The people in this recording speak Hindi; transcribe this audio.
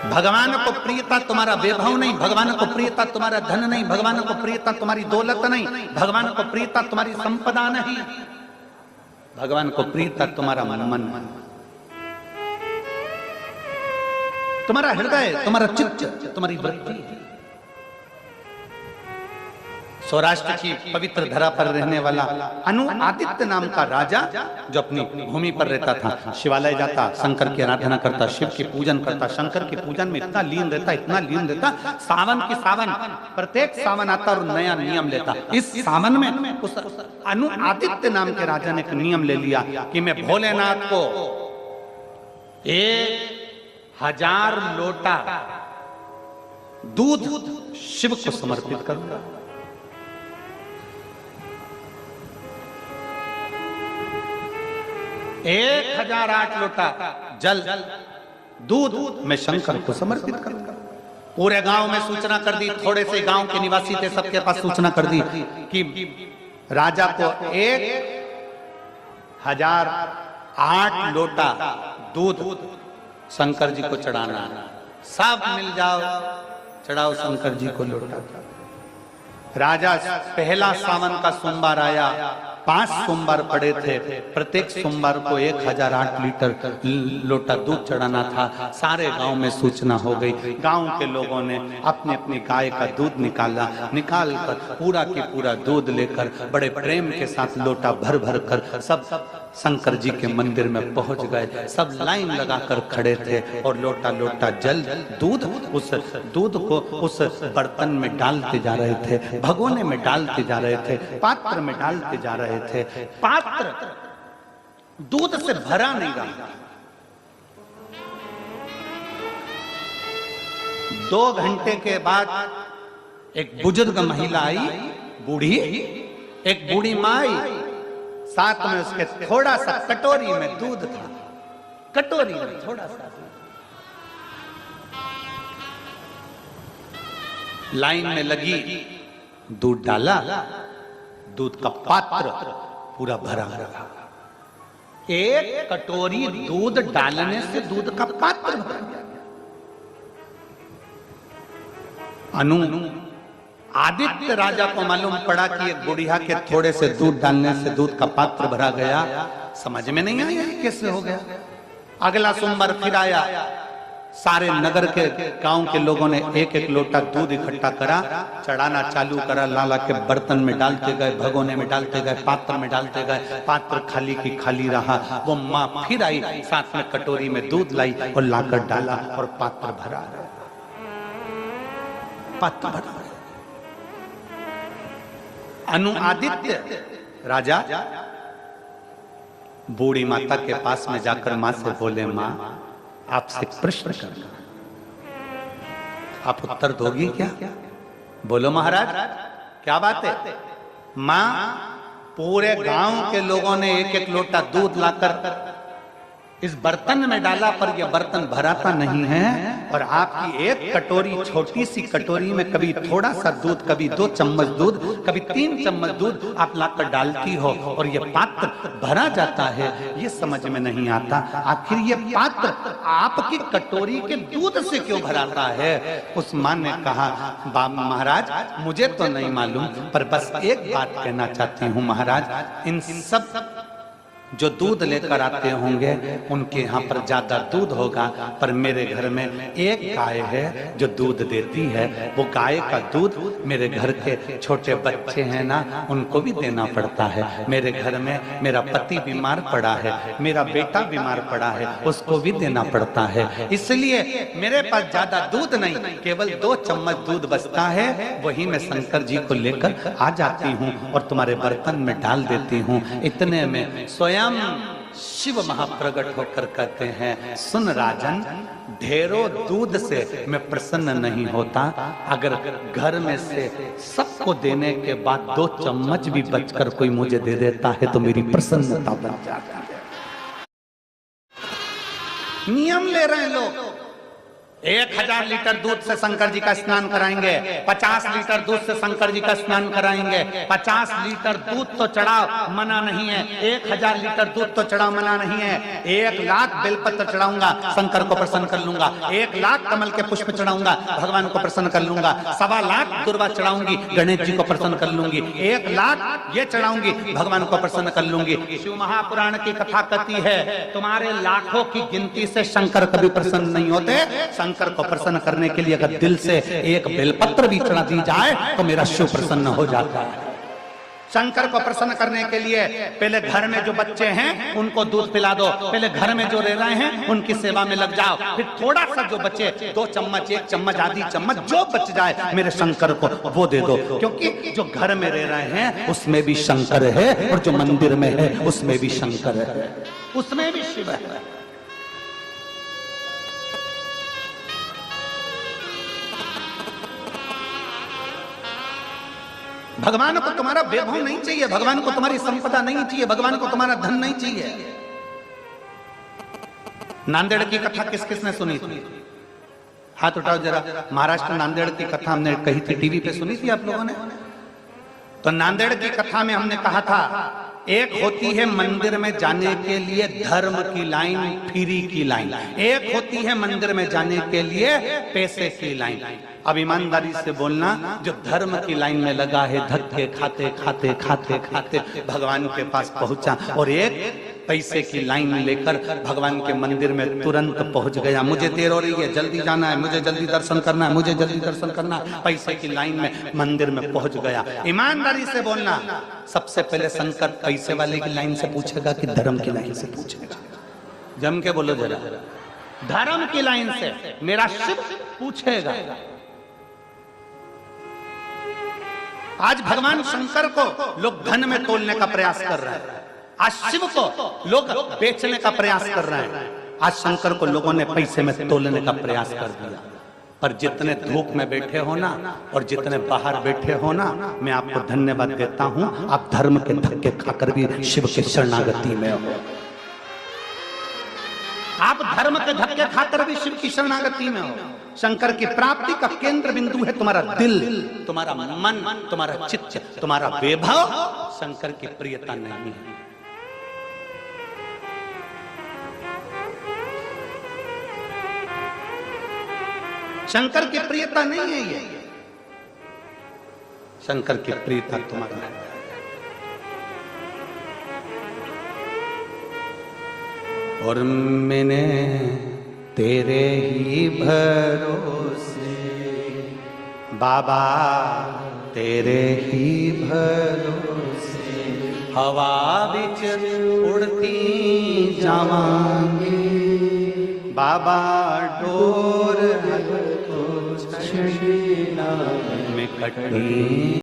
भगवान को प्रियता तुम्हारा वैभव नहीं, भगवान को प्रियता तुम्हारा धन नहीं, भगवान को प्रियता तुम्हारी दौलत नहीं, भगवान को प्रियता तुम्हारी संपदा नहीं, भगवान को प्रियता तुम्हारा मन, तुम्हारा हृदय, तुम्हारा चित्त, तुम्हारी वृत्ति। सौराष्ट्र की पवित्र धरा पर रहने वाला अनु आदित्य नाम का राजा जो अपनी भूमि पर रहता था, शिवालय जाता, शंकर की आराधना करता, शिव की पूजन करता, शंकर के पूजन में इतना लीन रहता, इतना लीन रहता, सावन की सावन, प्रत्येक सावन आता और नया नियम लेता। इस सावन में उस अनु आदित्य नाम के राजा ने एक नियम ले लिया कि मैं भोलेनाथ को 1000 लोटा दूध शिव को समर्पित करूंगा। 1008 लोटा जल दूध मैं शंकर को समर्पित करूंगा। पूरे गांव में सूचना कर दी, थोड़े से गांव के निवासी थे, सबके पास सूचना कर दी कि राजा को 1008 लोटा दूध शंकर जी को चढ़ाना। सब मिल जाओ, चढ़ाओ शंकर जी को लोटा। राजा पहला सावन का सोमवार आया, 5 सोमवार पड़े थे, प्रत्येक सोमवार को 1008 लीटर लोटा दूध चढ़ाना था। सारे गांव में सूचना हो गई। गांव के लोगों ने अपने अपनी गाय का दूध निकाला, निकाल कर पूरा की पूरा दूध लेकर बड़े प्रेम के साथ लोटा भर भर कर सब शंकर जी के मंदिर में पहुंच गए। सब लाइन लगाकर खड़े थे और लोटा लोटा जल दूध, उस दूध को उस बर्तन में डालते जा रहे थे, भगोने में डालते जा रहे थे, पात्र में डालते जा रहे थे। पात्र दूध से भरा नहीं रहा। 2 घंटे के बाद एक बुजुर्ग महिला आई, बूढ़ी, एक बूढ़ी माँ आई, साथ में उसके थोड़ा सा कटोरी में दूध था, कटोरी में थोड़ा सा। लाइन में लगी, दूध डाला, दूध का पात्र पूरा भरा रहा। 1 कटोरी दूध डालने से दूध का पात्र भर गया। अनु आदित्य राजा को मालूम पड़ा कि एक बुढ़िया के थोड़े से दूध डालने से दूध का पात्र भरा गया। समझ में नहीं आया कैसे हो गया। अगला सोमवार फिर आया, सारे नगर के गांव के लोगों ने 1-1 लोटा दूध इकट्ठा करा, चढ़ाना चालू करा। लाला के बर्तन में डालते गए, भगोने में डालते गए, पात्र में डालते गए। पात्र खाली की खाली रहा। वो माँ फिर आई, साथ में कटोरी में दूध लाई और लाकर डाला और पात्र भरा, पात्र भरा। अनु आदित्य राजा बूढ़ी माता के पास में जाकर मां से बोले, मां आपसे प्रश्न करना, आप उत्तर दोगी क्या? बोलो महाराज, क्या बात है? मां, पूरे गांव के लोगों ने 1-1 लोटा दूध लाकर इस बर्तन में डाला, पर यह बर्तन भराता नहीं है। और आपकी 1 कटोरी, छोटी सी कटोरी में कभी थोड़ा सा दूध, कभी 2 चम्मच दूध, कभी 3 चम्मच दूध आप लाकर डालती हो और यह पात्र भरा जाता है। ये समझ में नहीं आता, आखिर ये पात्र आपकी कटोरी के दूध से क्यों भराता है? उस मां ने कहा, बाबा महाराज मुझे तो नहीं मालूम, पर बस एक बात कहना चाहती हूँ महाराज, इन सब जो दूध लेकर आते होंगे उनके यहाँ पर ज्यादा दूध होगा, पर मेरे घर में एक गाय है जो दूध देती है। वो गाय का दूध मेरे घर के छोटे बच्चे हैं ना, उनको भी देना पड़ता है। मेरे घर में मेरा पति बीमार पड़ा है, मेरा बेटा बीमार पड़ा है, उसको भी देना पड़ता है। इसलिए मेरे पास ज्यादा दूध नहीं, केवल 2 चम्मच दूध बचता है, वही मैं शंकर जी को लेकर आ जाती हूँ और तुम्हारे बर्तन में डाल देती हूँ। इतने में स्वयं शिव महाप्रगट होकर कहते हैं, सुन राजन, ढेरों दूध से मैं प्रसन्न नहीं होता। अगर घर में से सबको देने के बाद 2 चम्मच भी बचकर कोई मुझे दे देता है तो मेरी प्रसन्नता बन जाती है। नियम ले रहे हैं लोग, 1000 लीटर दूध से शंकर जी का स्नान कराएंगे, 50 लीटर दूध से शंकर जी का स्नान कराएंगे। 50 लीटर दूध तो चढ़ाओ, मना नहीं है। 1000 लीटर दूध तो चढ़ाओ, मना नहीं है। 1 लाख बेलपत्र चढ़ाऊंगा, शंकर को प्रसन्न कर लूंगा। 1 लाख कमल के पुष्प चढ़ाऊंगा, भगवान को प्रसन्न कर लूंगा। 1.25 लाख दुर्वा चढ़ाऊंगी, गणेश जी को प्रसन्न कर लूंगी। 1 लाख ये चढ़ाऊंगी, भगवान को प्रसन्न कर लूंगी। शिव महापुराण की कथा कहती है, तुम्हारे लाखों की गिनती से शंकर कभी प्रसन्न नहीं होते। शंकर को प्रसन्न करने के लिए अगर दिल से 1 बेलपत्र भी चढ़ा दी जाए तो मेरा शिव प्रसन्न हो जाता है। शंकर को प्रसन्न करने के लिए पहले घर में जो बच्चे हैं उनको दूध पिला दो, पहले घर में जो रह रहे हैं उनकी सेवा में लग जाओ। फिर थोड़ा सा जो बचे, 2 चम्मच 1 चम्मच आधी चम्मच जो बच जाए मेरे शंकर को वो दे दो, क्योंकि जो घर में रह रहे हैं उसमें भी शंकर है और जो मंदिर में है उसमें भी शंकर है, उसमें भी शिव है। भगवान को तुम्हारा वैभव नहीं चाहिए, भगवान को तुम्हारी संपदा नहीं चाहिए, भगवान को तुम्हारा धन नहीं चाहिए। नांदेड़ की कथा किस किसने सुनी थी? हाथ उठाओ जरा। महाराष्ट्र नांदेड़ की कथा हमने कही थी, टीवी पे सुनी थी आप लोगों ने? तो नांदेड़ की कथा में हमने कहा था, एक होती है मंदिर में जाने के लिए धर्म की लाइन, फ्री की लाइन। एक होती है मंदिर में जाने के लिए पैसे की लाइन। अब ईमानदारी से बोलना, जो धर्म की लाइन में लगा है, धक्के खाते खाते खाते खाते भगवान के पास पहुंचा, और एक पैसे की लाइन लेकर भगवान के मंदिर में तुरंत पहुंच गया। मुझे देर हो रही है, जल्दी जाना है, मुझे जल्दी दर्शन करना है, मुझे जल्दी दर्शन करना है। पैसे की लाइन में मंदिर में पहुंच गया। ईमानदारी से बोलना, सबसे पहले शंकर पैसे वाले की लाइन से पूछेगा कि धर्म की लाइन से पूछेगा? जम के बोलो जरा। धर्म की लाइन से मेरा शिव पूछेगा। आज भगवान शंकर को लोग धन में तोलने का प्रयास कर रहे हैं, आज शिव को लोग बेचने का प्रयास कर रहे हैं, आज शंकर को लोगों ने पैसे में तोलने का प्रयास कर दिया। पर जितने धूप में बैठे हो ना और जितने बाहर बैठे हो ना, मैं आपको धन्यवाद देता हूं, आप धर्म के धक्के खाकर भी शिव के शरणागति में हो। आप धर्म के धक्के खाकर भी शिव की शरणागति में हो। शंकर की प्राप्ति का केंद्र बिंदु है तुम्हारा दिल, तुम्हारा मन, तुम्हारा चित्त, तुम्हारा वैभव। शंकर की प्रियता नहीं है। शंकर की प्रियता नहीं है ये। शंकर की प्रियता तुम्हारा है। और मैंने तेरे ही भरोसे बाबा, तेरे ही भरोसे हवा बिच उड़ती जावांगी बाबा, डोर में कटी